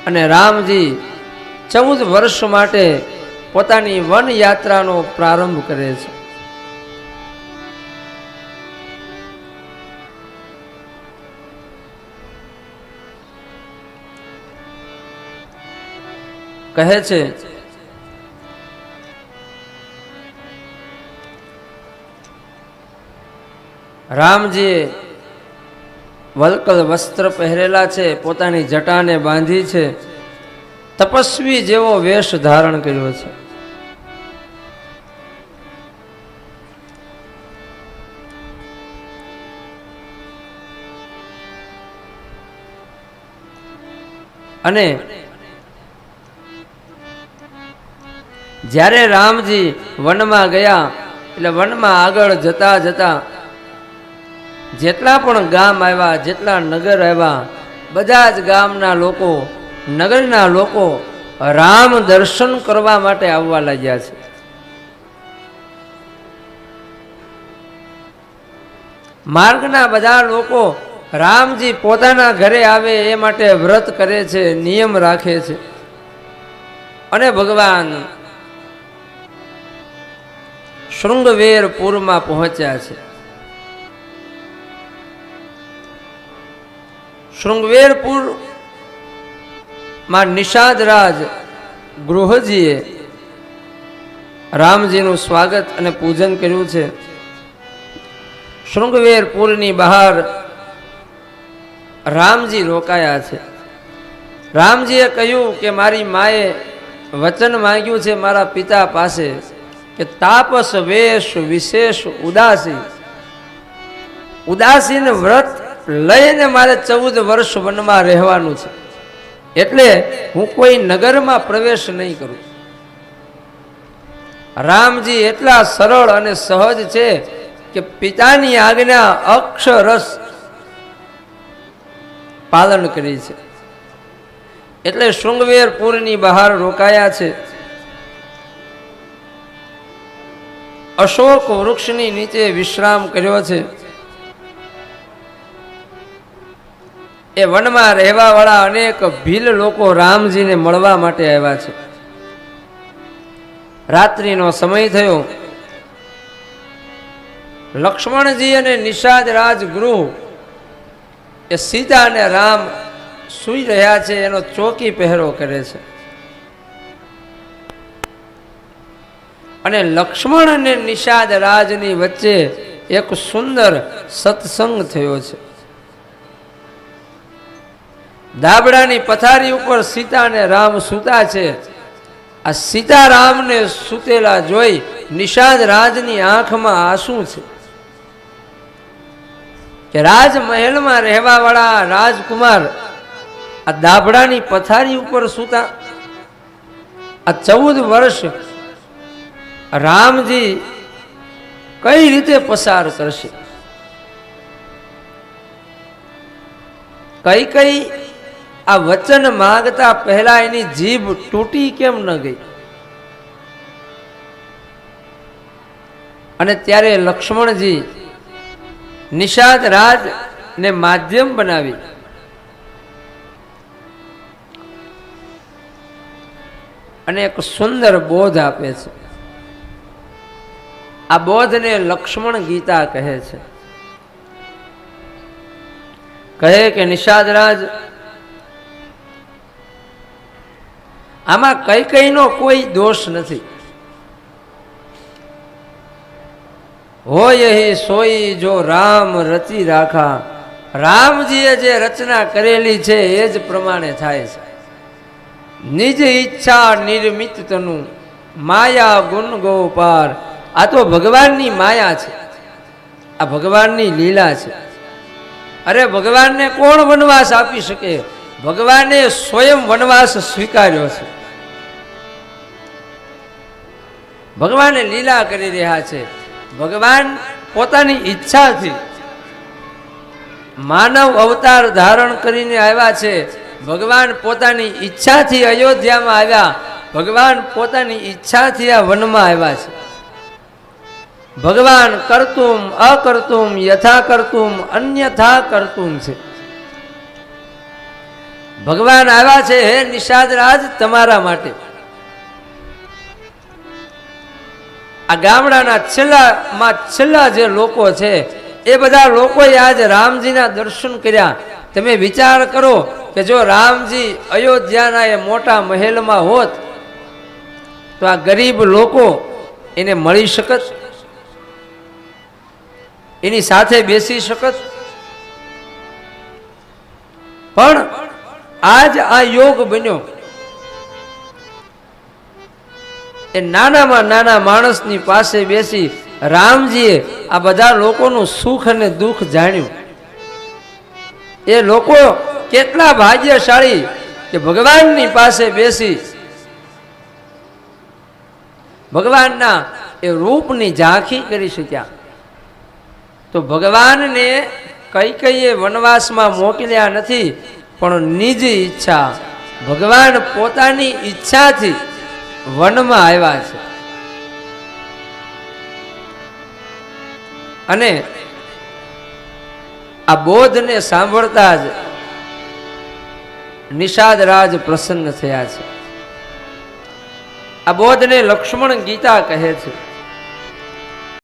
અને રામજી 14 વર્ષ માટે પોતાની વન યાત્રાનો પ્રારંભ કરે છે. કહે છે રામજીએ વલ્કલ વસ્ત્ર પહેરેલા છે, પોતાની જટાને બાંધી છે, તપસ્વી જેવો વેશ ધારણ કર્યો છે. અને જ્યારે રામજી વનમાં ગયા એટલે વનમાં આગળ જતા જતા જેટલા પણ ગામ આવ્યા, જેટલા નગર આવ્યા, બધા જ ગામના લોકો, નગરના લોકો રામ દર્શન કરવા માટે આવવા લાગ્યા છે. માર્ગના બધા લોકો રામજી પોતાના ઘરે આવે એ માટે વ્રત કરે છે, નિયમ રાખે છે. અને ભગવાન શૃંગવેરપુરમાં પહોંચ્યા છે. શૃંગવેરપુર માં નિષાદરાજ ગૃહજીએ રામજીનું સ્વાગત અને પૂજન કર્યું છે. શૃંગવેરપુરની બહાર રામજી રોકાયા છે. રામજીએ કહ્યું કે મારી માએ વચન માંગ્યું છે મારા પિતા પાસે કે તાપસ વેશ વિશેષ ઉદાસીન વ્રત લઈને મારે 14 વર્ષ વનમાં રહેવાનું છે, એટલે હું કોઈ નગરમાં પ્રવેશ નહીં કરું. રામજી એટલા સરળ અને સહજ છે કે પિતાની આજ્ઞા અક્ષરશ પાલન કરી છે. એટલે શૃંગવેરપુરની બહાર રોકાયા છે. અશોક વૃક્ષની નીચે વિશ્રામ કર્યો છે. એ વનમાં રહેવા વાળા અનેક ભીલ લોકો રામજીને મળવા માટે આવ્યા છે. રાત્રિનો સમય થયો. લક્ષ્મણજી અને નિષાદ રાજગૃહ એ સીતા અને રામ સૂઈ રહ્યા છે એનો ચોકી પહેરો કરે છે. અને લક્ષ્મણ અને નિષાદ રાજની વચ્ચે એક સુંદર સત્સંગ થયો છે. દાબડાની પથારી ઉપર સીતા અને રામ સૂતા છે. આ સીતારામને સૂતેલા જોઈ નિષાદ રાજની આંખમાં આંસુ છે કે રાજમહેલમાં રહેવા વાળા રાજકુમાર આ દાબડાની પથારી ઉપર સૂતા. આ 14 વર્ષ રામજી કઈ રીતે પસાર કરશે? કઈ આ વચન માંગતા પહેલા એની જીભ તૂટી કેમ ન ગઈ? અને ત્યારે લક્ષ્મણજી નિષાદ રાજ ને માધ્યમ બનાવી અને એક સુંદર બોધ આપે છે. આ બોધને લક્ષ્મણ ગીતા કહે છે. કહે કે નિષાદ રાજ, આમાં કઈનો કોઈ દોષ નથી. હોય અહીં સોઈ જો રામ રચી રાખા. રામજીએ જે રચના કરેલી છે એ જ પ્રમાણે થાય છે. નિજ ઈચ્છા નિર્મિત તનું માયા ગુણ ગોપાર. આ તો ભગવાનની માયા છે, આ ભગવાનની લીલા છે. અરે ભગવાનને કોણ વનવાસ આપી શકે? ભગવાને સ્વયં વનવાસ સ્વીકાર્યો છે. ભગવાને લીલા કરી રહ્યા છે. ભગવાન પોતાની ઈચ્છાથી માનવ અવતાર ધારણ કરીને આવ્યા છે. ભગવાન પોતાની ઈચ્છાથી અયોધ્યામાં આવ્યા. ભગવાન પોતાની ઈચ્છાથી આ વનમાં આવ્યા છે. ભગવાન કર્તુમ અકર્તુમ યથા કર્તુમ અન્યથા કર્તુમ છે. ભગવાન આવ્યા છે હે નિષાદ રાજ તમારા માટે. આ ગામડાના છેલ્લા જે લોકો છે એ બધા લોકોએ આજ રામજીના દર્શન કર્યા. તમે વિચાર કરો કે જો રામજી અયોધ્યાના એ મોટા મહેલમાં હોત તો આ ગરીબ લોકો એને મળી શકત, એની સાથે બેસી શકત. પણ આજ આ યોગ બન્યો. એ નાનામાં નાના માણસની પાસે બેસી રામજીએ આ બધા લોકોનું સુખ અને દુઃખ જાણ્યું. એ લોકો કેટલા ભાગ્યશાળી કે ભગવાનની પાસે બેસી ભગવાનના એ રૂપની ઝાંખી કરી શક્યા. તો ભગવાનને કઈ વનવાસમાં મોકલ્યા નથી, પણ નિજ ઈચ્છા ભગવાન પોતાની ઈચ્છાથી વનમાં આવ્યા છે. અને આ બોધને સાંભળતા જ નિષાદ રાજ પ્રસન્ન થયા છે. આ બોધને લક્ષ્મણ ગીતા કહે છે.